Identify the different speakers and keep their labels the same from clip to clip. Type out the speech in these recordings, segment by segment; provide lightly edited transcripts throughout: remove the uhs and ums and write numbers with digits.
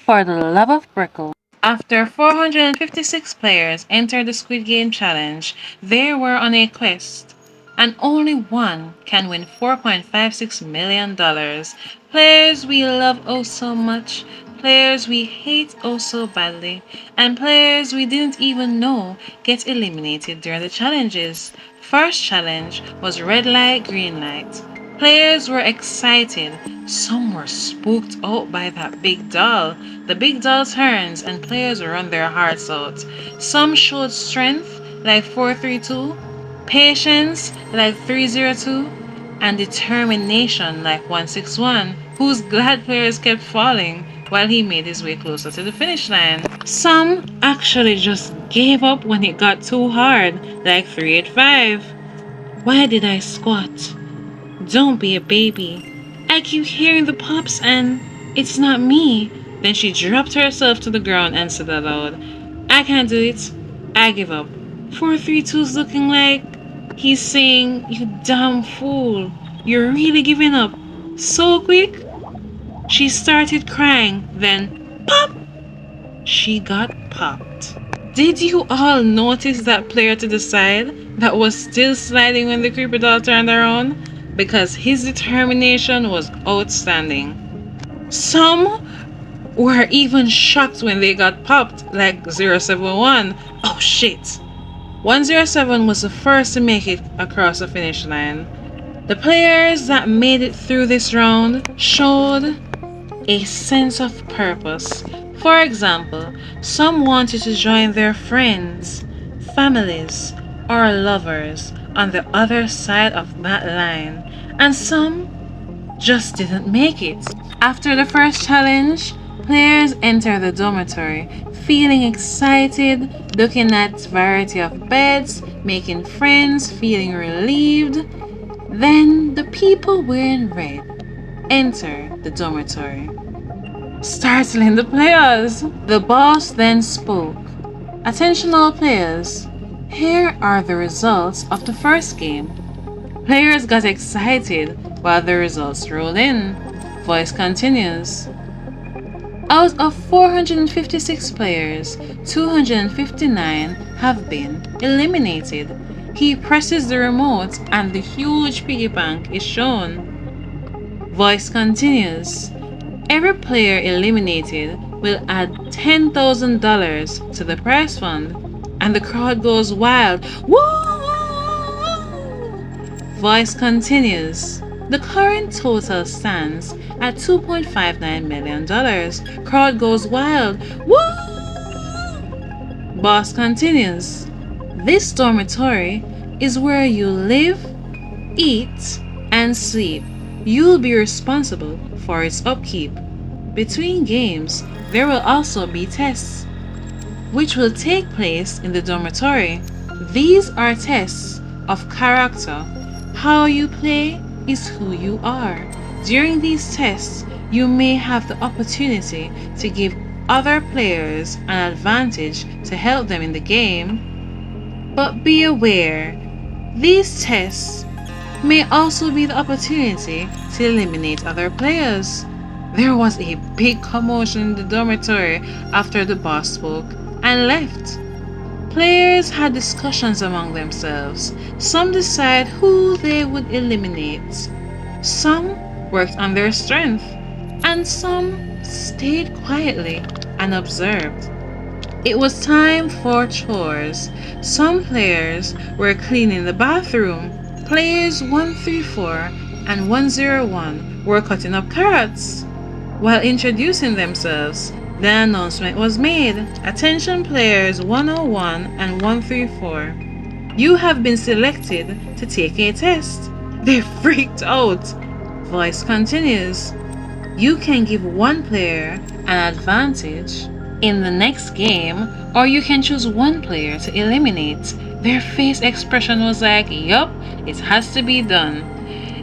Speaker 1: For the love of Brickle. After 456 players entered the Squid Game challenge, they were on a quest, and only one can win $4.56 million. Players we love oh so much, players we hate oh so badly, and players we didn't even know get eliminated during the challenges. First challenge was red light, green light. Players were excited. Some were spooked out by that big doll. The big doll turns and players run their hearts out. Some showed strength like 432, patience like 302, and determination like 161, whose glad players kept falling while he made his way closer to the finish line. Some actually just gave up when it got too hard, like 385. Why did I squat? Don't be a baby. I keep hearing the pops and it's not me. Then she dropped herself to the ground and said aloud, I can't do it. I give up. 432's looking like he's saying, you damn fool. You're really giving up. So quick? She started crying. Then, pop! She got popped. Did you all notice that player to the side that was still sliding when the creepy doll turned around? Because his determination was outstanding. Some were even shocked when they got popped, like 071. Oh shit! 107 was the first to make it across the finish line. The players that made it through this round showed a sense of purpose. For example, some wanted to join their friends, families, or lovers on the other side of that line, and some just didn't make it. After the first challenge, players enter the dormitory, feeling excited, looking at variety of beds, making friends, feeling relieved. Then the people wearing red enter the dormitory, startling the players. The boss then spoke. Attention all players, here are the results of the first game. Players got excited while the results rolled in. Voice continues. Out of 456 players, 259 have been eliminated. He presses the remote and the huge piggy bank is shown. Voice continues. Every player eliminated will add $10,000 to the prize fund, and the crowd goes wild. Woo! Voice continues. The current total stands at $2.59 million. Crowd goes wild. Woo! Boss continues. This dormitory is where you live, eat, and sleep. You'll be responsible for its upkeep. Between games, there will also be tests, which will take place in the dormitory. These are tests of character. How you play is who you are. During these tests, you may have the opportunity to give other players an advantage to help them in the game. But be aware, these tests may also be the opportunity to eliminate other players. There was a big commotion in the dormitory after the boss spoke and left. Players had discussions among themselves. Some decided who they would eliminate. Some worked on their strength, and some stayed quietly and observed. It was time for chores. Some players were cleaning the bathroom. Players 134 and 101 were cutting up carrots. While introducing themselves, the announcement was made. Attention players 101 and 134. You have been selected to take a test. They freaked out. Voice continues. You can give one player an advantage in the next game, or you can choose one player to eliminate. Their face expression was like, yup, it has to be done.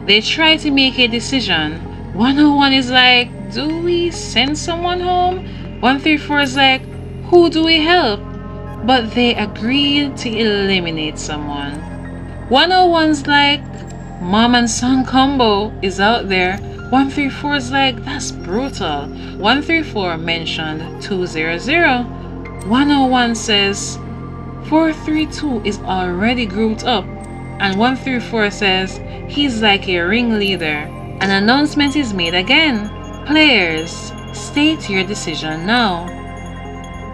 Speaker 1: They try to make a decision. 101 is like, do we send someone home? 134 is like, who do we help? But they agreed to eliminate someone. 101's like, mom and son combo is out there. 134 is like, that's brutal. 134 mentioned 200. 101 says 432 is already grouped up. And 134 says he's like a ringleader. An announcement is made again. Players, state your decision now.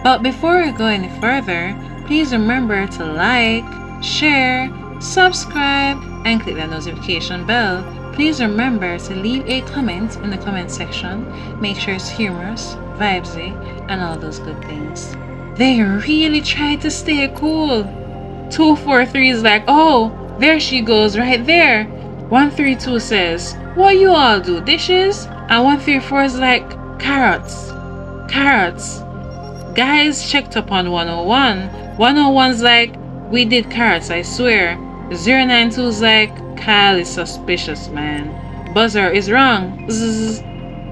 Speaker 1: But before we go any further, please remember to like, share, subscribe, and click that notification bell. Please remember to leave a comment in the comment section. Make sure it's humorous, vibesy, and all those good things. They really tried to stay cool. 243 is like, oh, there she goes right there. 132 says, what you all do, dishes? And 134 is like, carrots. Carrots. Guys checked up on 101. 101's like, we did carrots, I swear. 092's like, Kyle is suspicious, man. Buzzer is wrong. Zzz.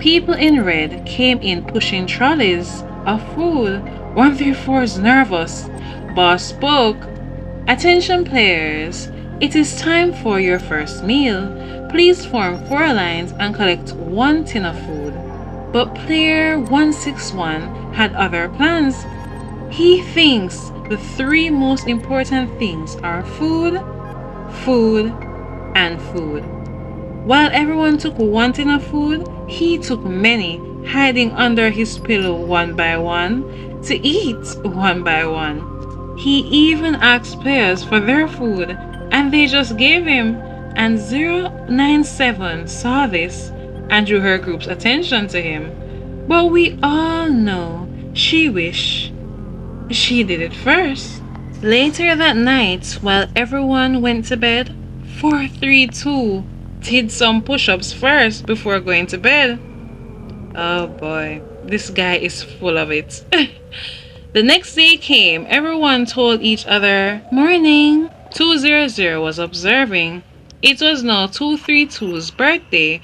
Speaker 1: People in red came in pushing trolleys of food. 134 is nervous. Boss spoke. Attention players, it is time for your first meal. Please form 4 lines and collect 1 tin of food. But player 161 had other plans. He thinks the 3 most important things are food, food, and food. While everyone took 1 tin of food, he took many, hiding under his pillow one by one, to eat one by one. He even asked players for their food, and they just gave him. And 097 saw this and drew her group's attention to him. But we all know she wished she did it first. Later that night, while everyone went to bed, 432 did some push-ups first before going to bed. Oh boy, this guy is full of it. The next day came, everyone told each other, morning. 200 was observing. It was now 232's birthday.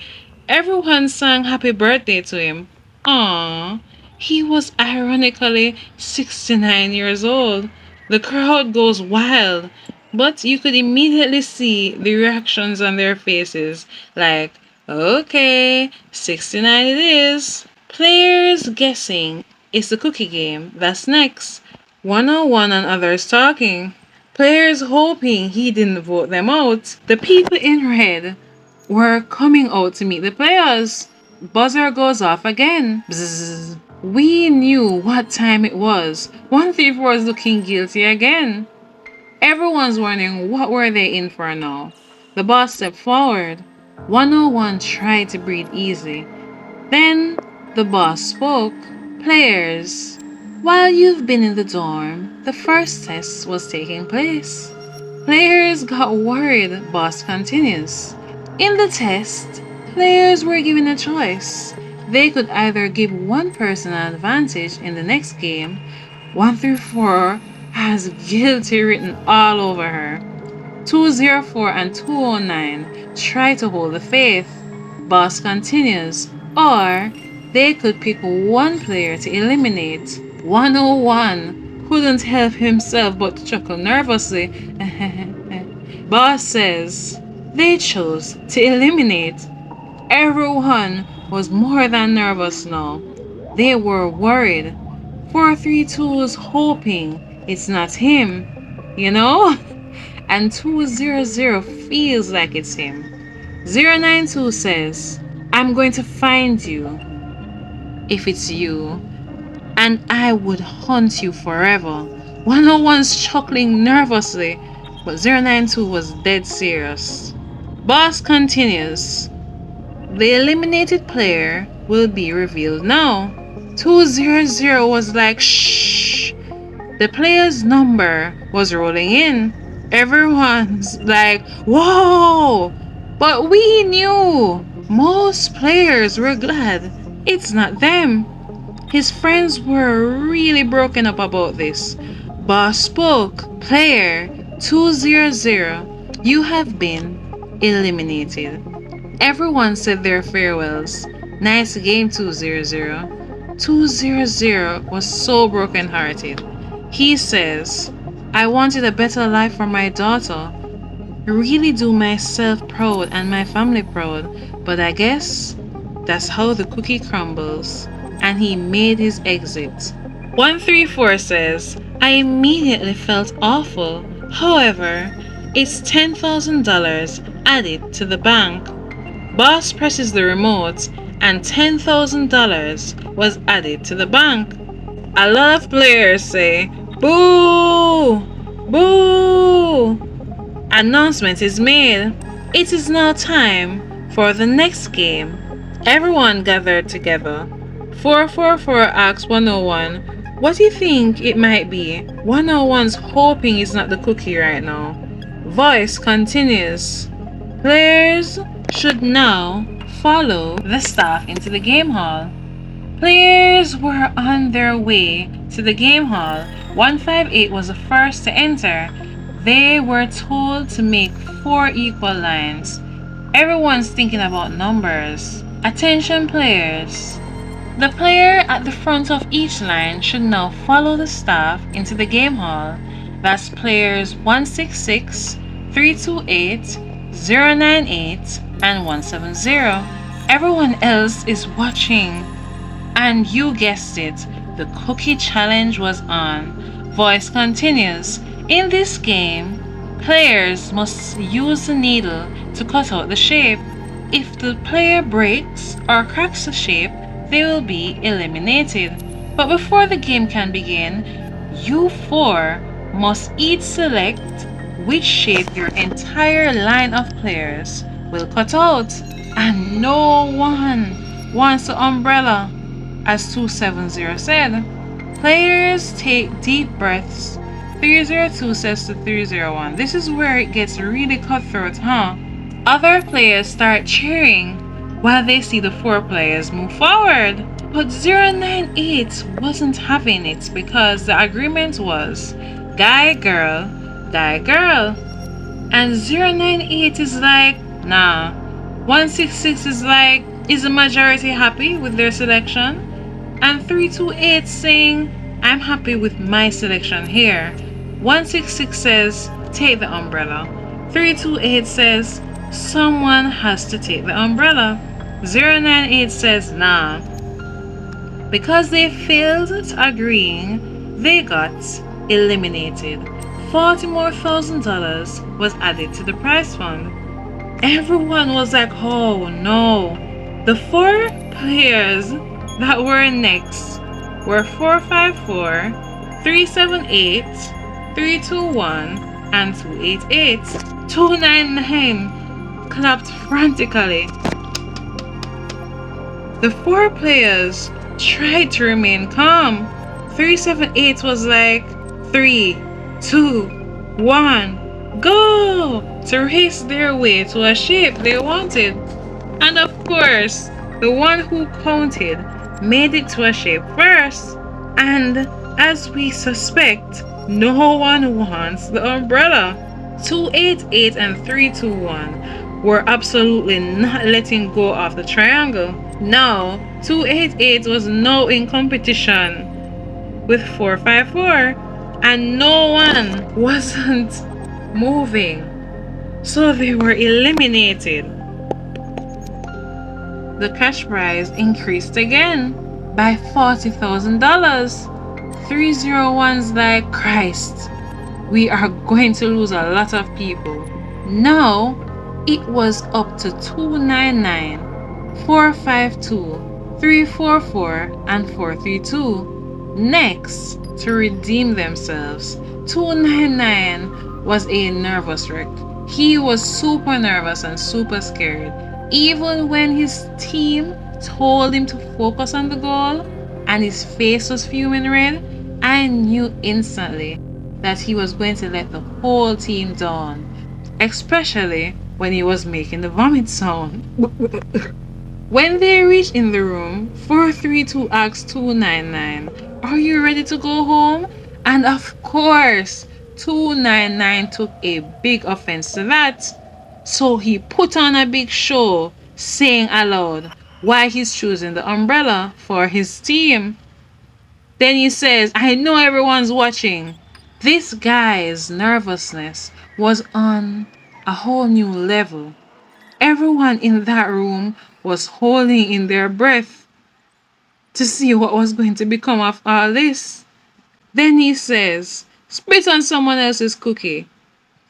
Speaker 1: Everyone sang happy birthday to him. Aww, he was ironically 69 years old. The crowd goes wild, but you could immediately see the reactions on their faces, like, okay, 69 it is. Players guessing is the cookie game. That's next. 101 and others talking. Players hoping he didn't vote them out. The people in red were coming out to meet the players. Buzzer goes off again. Bzzz. We knew what time it was. 134 is looking guilty again. Everyone's wondering what were they in for now. The boss stepped forward. 101 tried to breathe easy. Then the boss spoke. Players, while you've been in the dorm, the first test was taking place. Players got worried, boss continues. In the test, players were given a choice. They could either give one person an advantage in the next game. 134 has guilty written all over her. 204 and 209 try to hold the faith. Boss continues. Or they could pick one player to eliminate. 101 couldn't help himself but to chuckle nervously. Boss says they chose to eliminate. Everyone was more than nervous now. They were worried. 432 was hoping it's not him, you know? And 200 feels like it's him. 092 says, I'm going to find you if it's you, and I would hunt you forever. 101's chuckling nervously, but 092 was dead serious. Boss continues. The eliminated player will be revealed now. 200 was like, shh. The player's number was rolling in. Everyone's like, whoa! But we knew. Most players were glad it's not them. His friends were really broken up about this. Boss spoke. Player 200, you have been eliminated. Everyone said their farewells. Nice game, 200. 200 was so brokenhearted. He says, I wanted a better life for my daughter. Really do myself proud and my family proud, but I guess That's how the cookie crumbles. And he made his exit. 134 says, I immediately felt awful. However, it's $10,000 added to the bank. Boss presses the remote and $10,000 was added to the bank. A lot of players say, boo! Boo! Announcement is made. It is now time for the next game. Everyone gathered together. 444 asks 101, what do you think it might be? 101's hoping it's not the cookie right now. Voice continues. Players should now follow the staff into the game hall. Players were on their way to the game hall. 158 was the first to enter. They were told to make 4 equal lines. Everyone's thinking about numbers. Attention players. The player at the front of each line should now follow the staff into the game hall. That's players 166, 328, 098, and 170. Everyone else is watching. And you guessed it, the cookie challenge was on. Voice continues. In this game, players must use the needle to cut out the shape. If the player breaks or cracks the shape, they will be eliminated. But before the game can begin, you 4 must each select which shape your entire line of players will cut out. And no one wants the umbrella. As 270 said, players take deep breaths. 302 says to 301, this is where it gets really cutthroat, huh? Other players start cheering while they see the 4 players move forward. But 098 wasn't having it because the agreement was guy, girl, guy, girl. And 098 is like, nah. 166 is like, is the majority happy with their selection? And 328 saying, I'm happy with my selection here. 166 says, take the umbrella. 328 says, someone has to take the umbrella. 098 says, nah. Because they failed to agreeing, they got eliminated. $40 more was added to the prize fund. Everyone was like, oh no. The 4 players that were next were 454, 378, 321, and 288. 299 clapped frantically. The 4 players tried to remain calm. 378 was like 3, 2, 1, go! To race their way to a shape they wanted. And of course, the one who counted made it to a shape first. And as we suspect, no one wants the umbrella. 288 and 321 were absolutely not letting go of the triangle. Now, 288 was now in competition with 454, and no one wasn't moving. So they were eliminated. The cash prize increased again by $40,000. 301's like, Christ, we are going to lose a lot of people. Now, it was up to 299, 452, 344, and 432 next to redeem themselves. 299 was a nervous wreck. He was super nervous and super scared. Even when his team told him to focus on the goal and his face was fuming red, I knew instantly that he was going to let the whole team down, especially when he was making the vomit sound. When they reached in the room, 432 asked 299, are you ready to go home? And of course, 299 took a big offense to that. So he put on a big show, saying aloud why he's choosing the umbrella for his team. Then he says, I know everyone's watching. This guy's nervousness was on a whole new level. Everyone in that room was holding in their breath to see what was going to become of all this. Then he says, spit on someone else's cookie.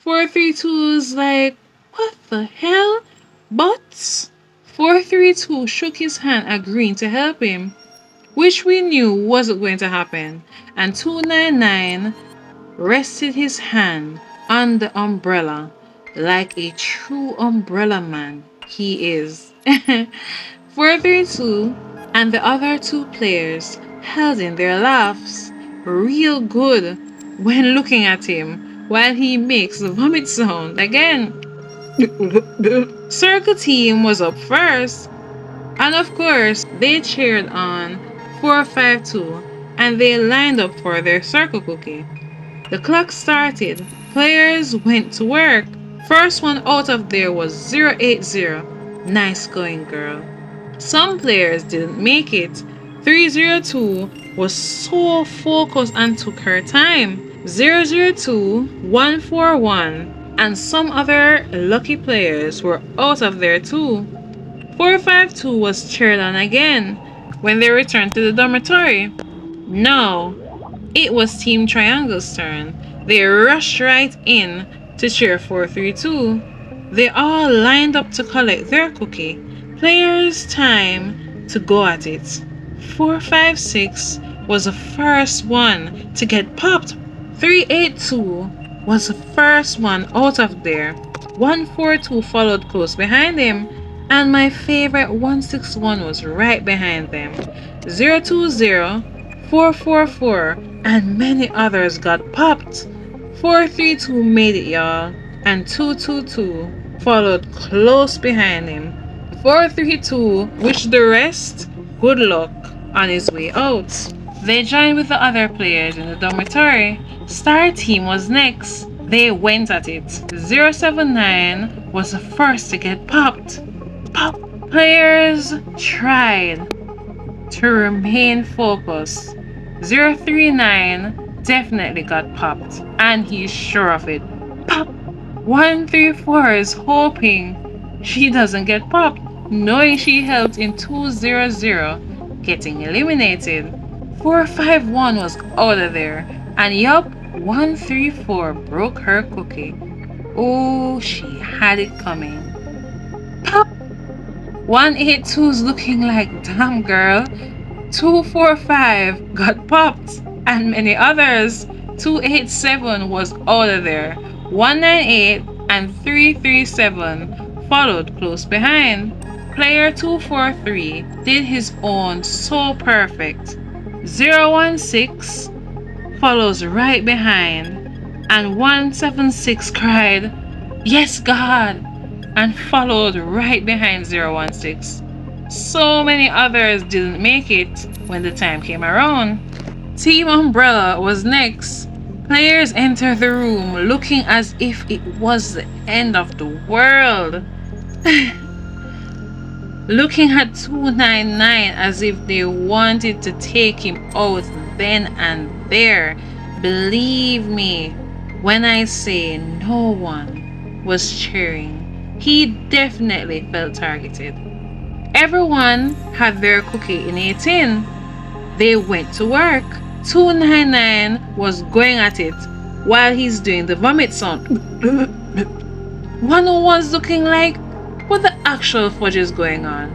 Speaker 1: 432's like, what the hell? But 432 shook his hand, agreeing to help him, which we knew wasn't going to happen. And 299 rested his hand on the umbrella like a true umbrella man he is. 432 and the other two players held in their laughs real good when looking at him while he makes the vomit sound again. Circle team was up first, and of course they cheered on 452 and they lined up for their circle cookie. The clock started. Players went to work. First one out of there was 080. Nice going, girl. Some players didn't make it. 302 was so focused and took her time. 002, 141, and some other lucky players were out of there too. 452 was cheered on again when they returned to the dormitory. Now, it was Team Triangle's turn. They rushed right in to cheer 432. They all lined up to collect their cookie. Players' time to go at it. 456 was the first one to get popped. 382 was the first one out of there. 142 followed close behind him, and my favorite 161 was right behind them. 020, 444, and many others got popped. 432 made it, y'all, and 222 followed close behind him. 432 wished the rest good luck on his way out. They joined with the other players in the dormitory. Star Team was next. They went at it. 079 was the first to get popped. Pop! Players tried to remain focused. 039 definitely got popped, and he's sure of it. Pop! 134 is hoping she doesn't get popped, knowing she helped in 200 getting eliminated. 451 was out of there, and yup, 134 broke her cookie. Oh, she had it coming. Pop! 182's looking like, damn girl. 245 got popped, and many others. 287 was out of there. 198 and 337 followed close behind. Player 243 did his own so perfect. 016 follows right behind, and 176 cried, "Yes, God!" and followed right behind 016. So many others didn't make it when the time came around. Team Umbrella was next. Players entered the room looking as if it was the end of the world. Looking at 299 as if they wanted to take him out then and there. Believe me when I say no one was cheering. He definitely felt targeted. Everyone had their cookie in a tin. They went to work. 299 was going at it while he's doing the vomit sound. 101's looking like, what the actual fudge is going on?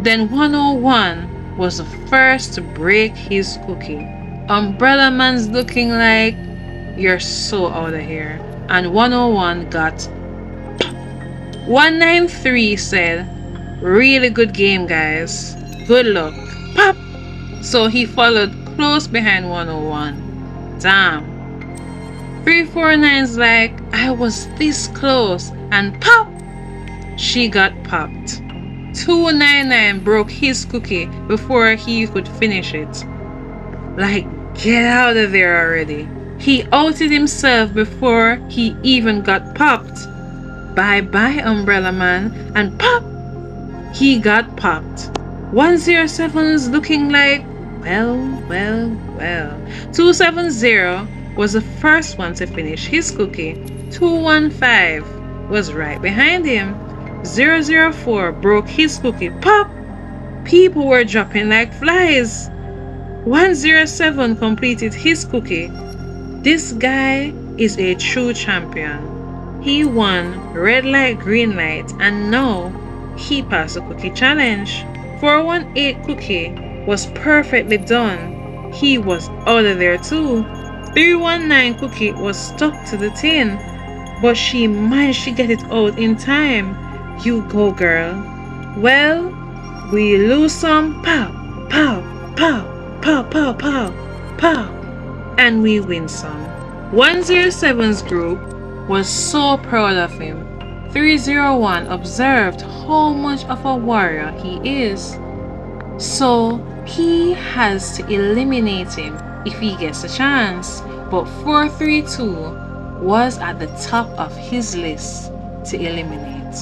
Speaker 1: Then 101 was the first to break his cookie. Umbrella Man's looking like, you're so out of here. And 101 got 193 said, really good game, guys. Good luck. Pop! So he followed close behind 101. Damn. 349's like, I was this close. And pop! She got popped. 299 broke his cookie before he could finish it. Like, get out of there already. He outed himself before he even got popped. Bye-bye, Umbrella Man. And pop! He got popped. 107's looking like, well. 270 was the first one to finish his cookie. 215 was right behind him. 004 broke his cookie. Pop! People were dropping like flies. 107 completed his cookie. This guy is a true champion. He won red light, green light, and now he passed the cookie challenge. 418 cookie was perfectly done. He was out of there too. 319 cookie was stuck to the tin, but she managed to get it out in time. You go, girl. Well, we lose some, pow, pow, pow, pow, pow, pow, pow, and we win some. 107's group was so proud of him. 301 observed how much of a warrior he is. So he has to eliminate him if he gets a chance. But 432 was at the top of his list to eliminate.